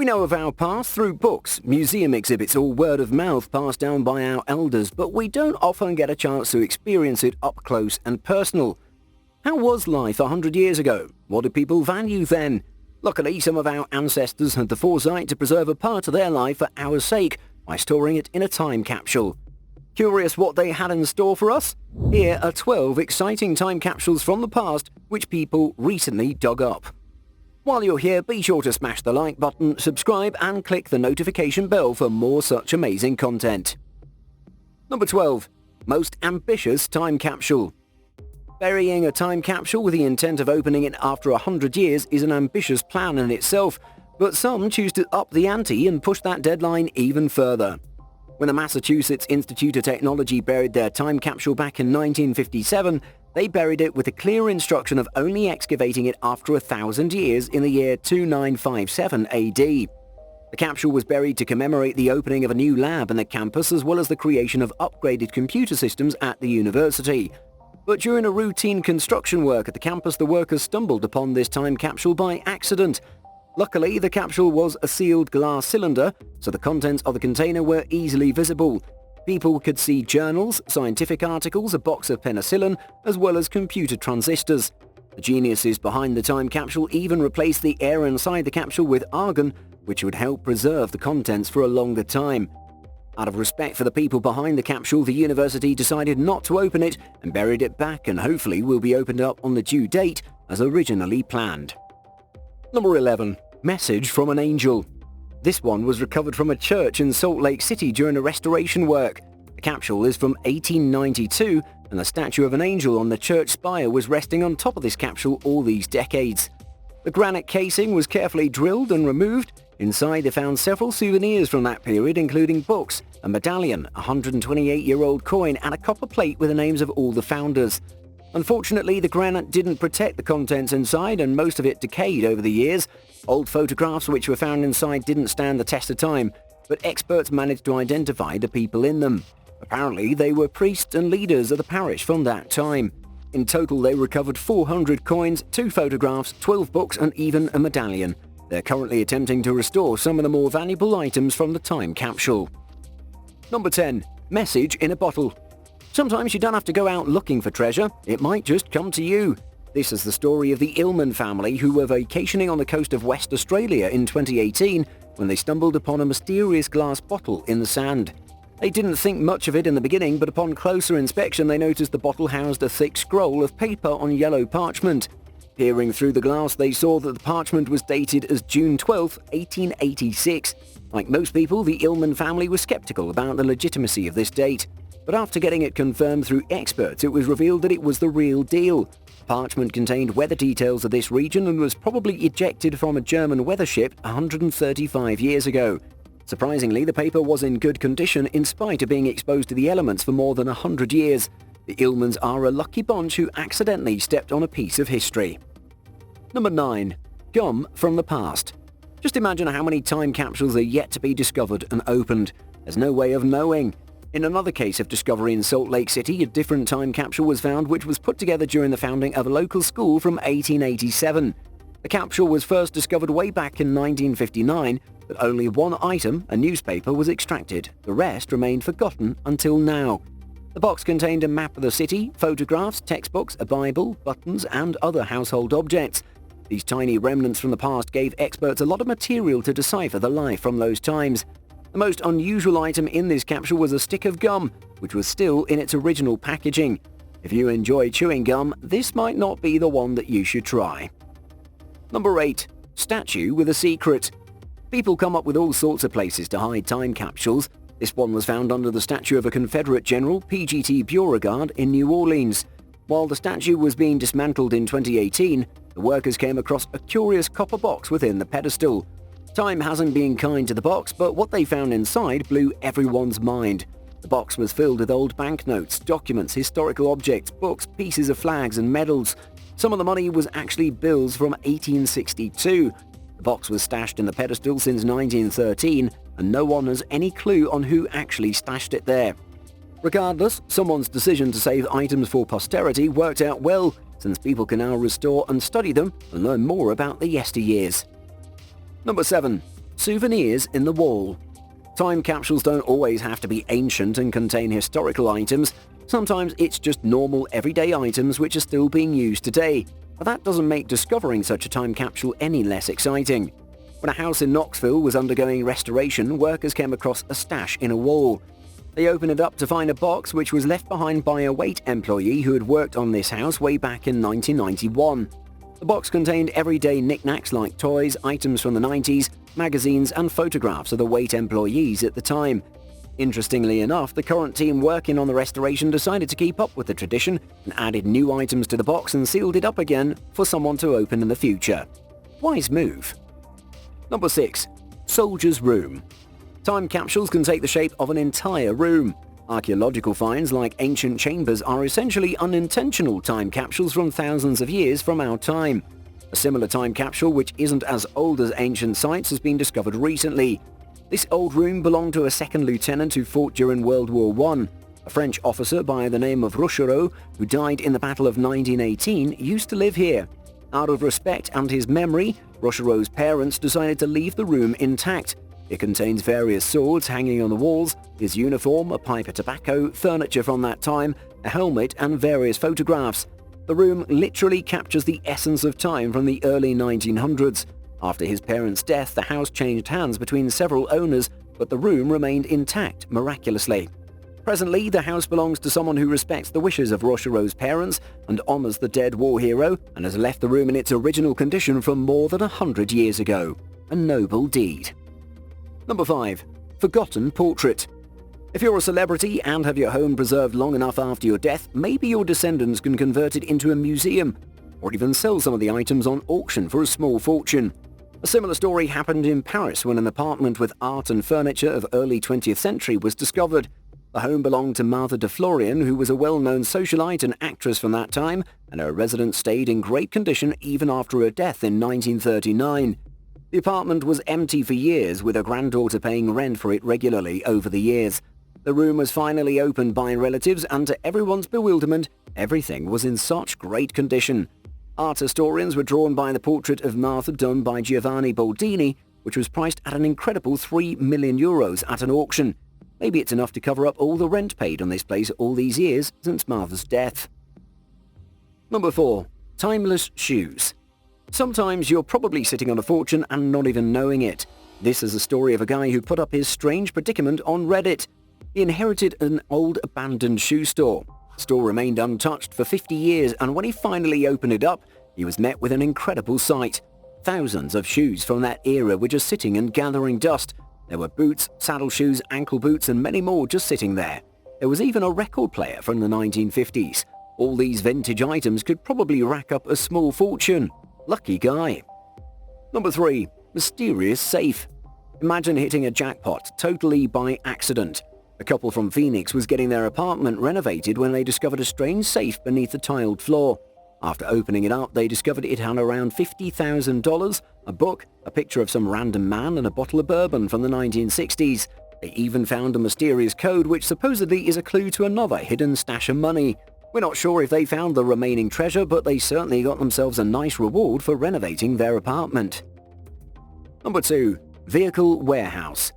We know of our past through books, museum exhibits, or word of mouth passed down by our elders, but we don't often get a chance to experience it up close and personal. How was life 100 years ago? What did people value then? Luckily, some of our ancestors had the foresight to preserve a part of their life for our sake by storing it in a time capsule. Curious what they had in store for us? Here are 12 exciting time capsules from the past which people recently dug up. While you're here, be sure to smash the like button, subscribe and click the notification bell for more such amazing content. Number 12. Most ambitious time capsule. Burying a time capsule with the intent of opening it after 100 years is an ambitious plan in itself, but some choose to up the ante and push that deadline even further. When the Massachusetts Institute of Technology buried their time capsule back in 1957, they buried it with a clear instruction of only excavating it after 1,000 years in the year 2957 AD. The capsule was buried to commemorate the opening of a new lab in the campus as well as the creation of upgraded computer systems at the university. But during a routine construction work at the campus, the workers stumbled upon this time capsule by accident. Luckily, the capsule was a sealed glass cylinder, so the contents of the container were easily visible. People could see journals, scientific articles, a box of penicillin, as well as computer transistors. The geniuses behind the time capsule even replaced the air inside the capsule with argon, which would help preserve the contents for a longer time. Out of respect for the people behind the capsule, the university decided not to open it and buried it back, and hopefully will be opened up on the due date as originally planned. Number 11. Message from an angel. This one was recovered from a church in Salt Lake City during a restoration work. The capsule is from 1892, and the statue of an angel on the church spire was resting on top of this capsule all these decades. The granite casing was carefully drilled and removed. Inside they found several souvenirs from that period, including books, a medallion, a 128-year-old coin, and a copper plate with the names of all the founders. Unfortunately, the granite didn't protect the contents inside, and most of it decayed over the years. Old photographs which were found inside didn't stand the test of time, but experts managed to identify the people in them. Apparently, they were priests and leaders of the parish from that time. In total, they recovered 400 coins, 2 photographs, 12 books, and even a medallion. They're currently attempting to restore some of the more valuable items from the time capsule. Number 10. Message in a bottle. Sometimes you don't have to go out looking for treasure, it might just come to you. This is the story of the Illman family who were vacationing on the coast of West Australia in 2018 when they stumbled upon a mysterious glass bottle in the sand. They didn't think much of it in the beginning, but upon closer inspection they noticed the bottle housed a thick scroll of paper on yellow parchment. Peering through the glass, they saw that the parchment was dated as June 12, 1886. Like most people, the Illman family was skeptical about the legitimacy of this date. But after getting it confirmed through experts, it was revealed that it was the real deal. Parchment contained weather details of this region and was probably ejected from a German weather ship 135 years ago. Surprisingly, the paper was in good condition in spite of being exposed to the elements for more than 100 years. The Illmans are a lucky bunch who accidentally stepped on a piece of history. Number 9. Gum from the past. Just imagine how many time capsules are yet to be discovered and opened. There's no way of knowing. In another case of discovery in Salt Lake City, a different time capsule was found which was put together during the founding of a local school from 1887. The capsule was first discovered way back in 1959, but only one item, a newspaper, was extracted. The rest remained forgotten until now. The box contained a map of the city, photographs, textbooks, a Bible, buttons, and other household objects. These tiny remnants from the past gave experts a lot of material to decipher the life from those times. The most unusual item in this capsule was a stick of gum, which was still in its original packaging. If you enjoy chewing gum, this might not be the one that you should try. Number 8. Statue with a secret. People come up with all sorts of places to hide time capsules. This one was found under the statue of a Confederate general, PGT Beauregard, in New Orleans. While the statue was being dismantled in 2018, the workers came across a curious copper box within the pedestal. Time hasn't been kind to the box, but what they found inside blew everyone's mind. The box was filled with old banknotes, documents, historical objects, books, pieces of flags and medals. Some of the money was actually bills from 1862. The box was stashed in the pedestal since 1913, and no one has any clue on who actually stashed it there. Regardless, someone's decision to save items for posterity worked out well, since people can now restore and study them and learn more about the yesteryears. Number 7. Souvenirs in the wall. Time capsules don't always have to be ancient and contain historical items. Sometimes it's just normal everyday items which are still being used today. But that doesn't make discovering such a time capsule any less exciting. When a house in Knoxville was undergoing restoration, workers came across a stash in a wall. They opened it up to find a box which was left behind by a wait employee who had worked on this house way back in 1991. The box contained everyday knickknacks like toys, items from the 90s, magazines and photographs of the wait employees at the time. Interestingly enough, the current team working on the restoration decided to keep up with the tradition and added new items to the box and sealed it up again for someone to open in the future. Wise move. Number 6. Soldier's Room. Time capsules can take the shape of an entire room. Archaeological finds like ancient chambers are essentially unintentional time capsules from thousands of years from our time. A similar time capsule, which isn't as old as ancient sites, has been discovered recently. This old room belonged to a second lieutenant who fought during World War I. A French officer by the name of Rochereau, who died in the Battle of 1918, used to live here. Out of respect and his memory, Rochereau's parents decided to leave the room intact. It contains various swords hanging on the walls, his uniform, a pipe of tobacco, furniture from that time, a helmet and various photographs. The room literally captures the essence of time from the early 1900s. After his parents' death, the house changed hands between several owners, but the room remained intact miraculously. Presently, the house belongs to someone who respects the wishes of Rochereau's parents and honors the dead war hero and has left the room in its original condition from more than 100 years ago. A noble deed. Number 5. Forgotten Portrait. If you're a celebrity and have your home preserved long enough after your death, maybe your descendants can convert it into a museum, or even sell some of the items on auction for a small fortune. A similar story happened in Paris when an apartment with art and furniture of early 20th century was discovered. The home belonged to Martha de Florian, who was a well-known socialite and actress from that time, and her residence stayed in great condition even after her death in 1939. The apartment was empty for years, with her granddaughter paying rent for it regularly over the years. The room was finally opened by relatives, and to everyone's bewilderment, everything was in such great condition. Art historians were drawn by the portrait of Martha done by Giovanni Boldini, which was priced at an incredible €3 million at an auction. Maybe it's enough to cover up all the rent paid on this place all these years since Martha's death. Number 4. Timeless Shoes. Sometimes you're probably sitting on a fortune and not even knowing it. This is a story of a guy who put up his strange predicament on Reddit. He inherited an old abandoned shoe store. The store remained untouched for 50 years, and when he finally opened it up, he was met with an incredible sight. Thousands of shoes from that era were just sitting and gathering dust. There were boots, saddle shoes, ankle boots, and many more just sitting there. There was even a record player from the 1950s. All these vintage items could probably rack up a small fortune. Lucky guy. Number 3. Mysterious Safe. Imagine hitting a jackpot totally by accident. A couple from Phoenix was getting their apartment renovated when they discovered a strange safe beneath the tiled floor. After opening it up, they discovered it had around $50,000, a book, a picture of some random man, and a bottle of bourbon from the 1960s. They even found a mysterious code which supposedly is a clue to another hidden stash of money. We're not sure if they found the remaining treasure, but they certainly got themselves a nice reward for renovating their apartment. Number 2. Vehicle Warehouse.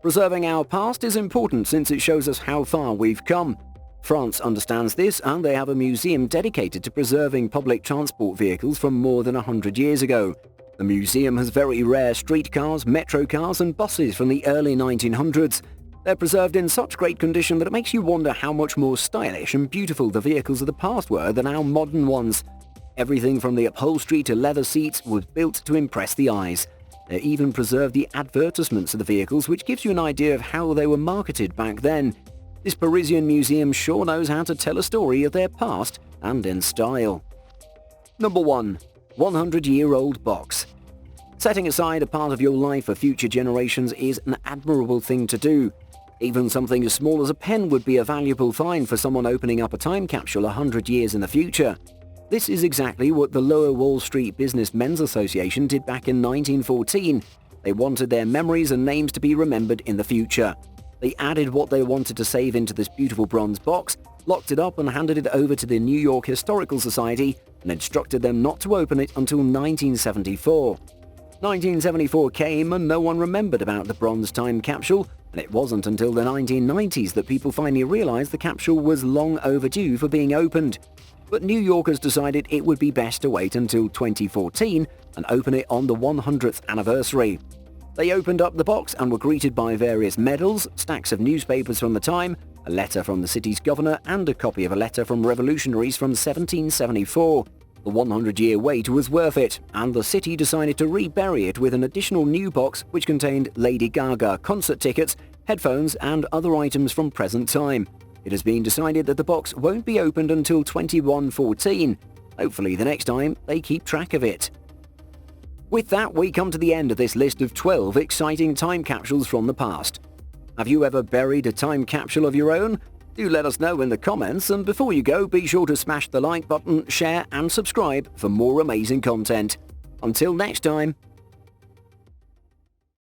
Preserving our past is important since it shows us how far we've come. France understands this, and they have a museum dedicated to preserving public transport vehicles from more than 100 years ago. The museum has very rare streetcars, metro cars and buses from the early 1900s. They're preserved in such great condition that it makes you wonder how much more stylish and beautiful the vehicles of the past were than our modern ones. Everything from the upholstery to leather seats was built to impress the eyes. They even preserved the advertisements of the vehicles, which gives you an idea of how they were marketed back then. This Parisian museum sure knows how to tell a story of their past and in style. Number 1. 100-year-old box. Setting aside a part of your life for future generations is an admirable thing to do. Even something as small as a pen would be a valuable find for someone opening up a time capsule 100 years in the future. This is exactly what the Lower Wall Street Business Men's Association did back in 1914. They wanted their memories and names to be remembered in the future. They added what they wanted to save into this beautiful bronze box, locked it up and handed it over to the New York Historical Society and instructed them not to open it until 1974. 1974 came and no one remembered about the bronze time capsule, and it wasn't until the 1990s that people finally realized the capsule was long overdue for being opened. But New Yorkers decided it would be best to wait until 2014 and open it on the 100th anniversary. They opened up the box and were greeted by various medals, stacks of newspapers from the time, a letter from the city's governor, and a copy of a letter from revolutionaries from 1774. The 100-year wait was worth it, and the city decided to rebury it with an additional new box which contained Lady Gaga concert tickets, headphones, and other items from present time. It has been decided that the box won't be opened until 2114. Hopefully the next time they keep track of it. With that, we come to the end of this list of 12 exciting time capsules from the past. Have you ever buried a time capsule of your own? Do let us know in the comments, and before you go, be sure to smash the like button, share and subscribe for more amazing content. Until next time.